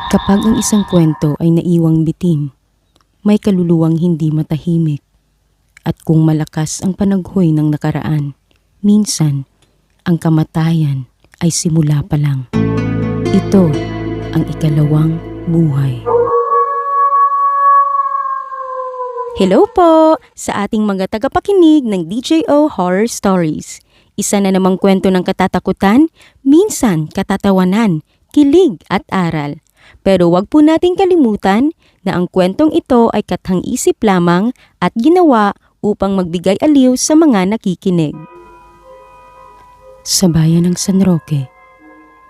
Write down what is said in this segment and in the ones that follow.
Kapag ang isang kwento ay naiwang bitin, may kaluluwang hindi matahimik. At kung malakas ang panaghoy ng nakaraan, minsan ang kamatayan ay simula pa lang. Ito ang ikalawang buhay. Hello po sa ating mga tagapakinig ng DJO Horror Stories. Isa na namang kwento ng katatakutan, minsan katatawanan, kilig at aral. Pero wag po nating kalimutan na ang kwentong ito ay kathang-isip lamang at ginawa upang magbigay aliw sa mga nakikinig. Sa bayan ng San Roque,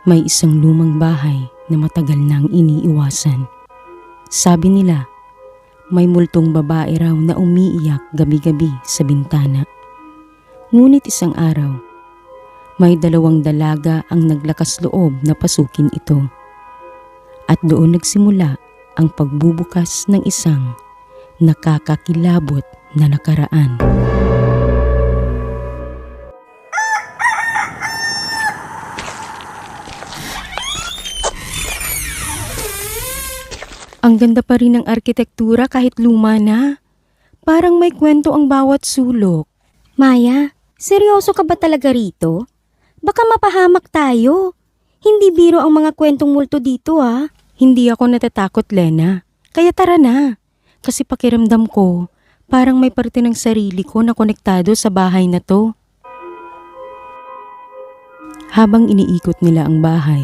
may isang lumang bahay na matagal nang iniiwasan. Sabi nila, may multong babae raw na umiiyak gabi-gabi sa bintana. Ngunit isang araw, may 2 dalaga ang naglakas loob na pasukin ito. At doon nagsimula ang pagbubukas ng isang nakakakilabot na nakaraan. Ang ganda pa rin ng arkitektura kahit luma na. Parang may kwento ang bawat sulok. Maya, seryoso ka ba talaga rito? Baka mapahamak tayo. Hindi biro ang mga kwentong multo dito ah. Hindi ako natatakot, Lena. Kaya tara na. Kasi pakiramdam ko, parang may parte ng sarili ko na konektado sa bahay na to. Habang iniikot nila ang bahay,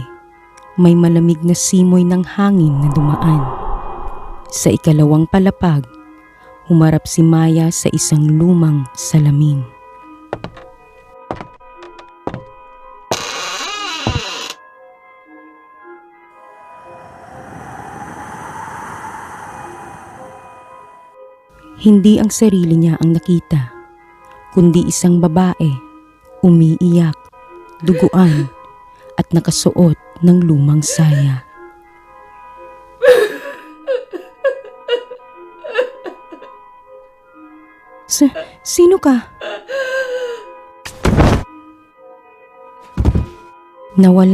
may malamig na simoy ng hangin na dumaan. Sa ikalawang palapag, humarap si Maya sa isang lumang salamin. Hindi ang sarili niya ang nakita, kundi isang babae, umiiyak, duguan, at nakasuot ng lumang saya. Sino ka? Nawala